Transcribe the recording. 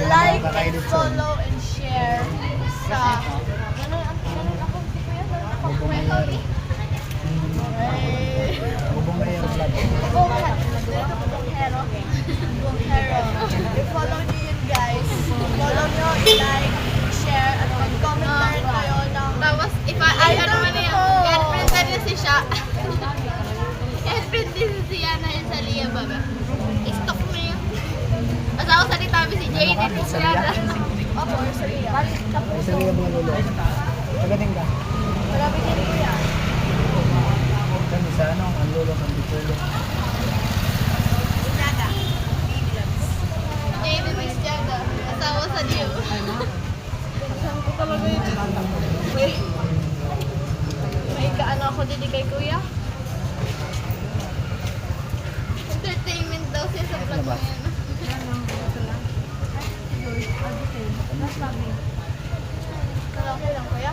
like and follow and share sa... Bubong Mayor Vlog. I-follow nyo yun guys. Follow nyo, i-like, i-share, at mag-comment na rin kayo ng... Tapos, ay ano man na yan, girlfriend na rin si siya. Girlfriend din si Yana yun sa Liya, baga. I-stalk mo yun. Asawa sa nitabi si Jay din si Yana. Opo, sorry. Isa rin mga lolo. Magaling ka. Marami din po yan. Kami sa ano, ang lolo ng Bicolo. Jay din si Yana. Asawa sa Liya. Saan ko talaga yun? May kaano ako din kay kuya? Entertainment daw siya sa vlog na yan. Okay lang kuya?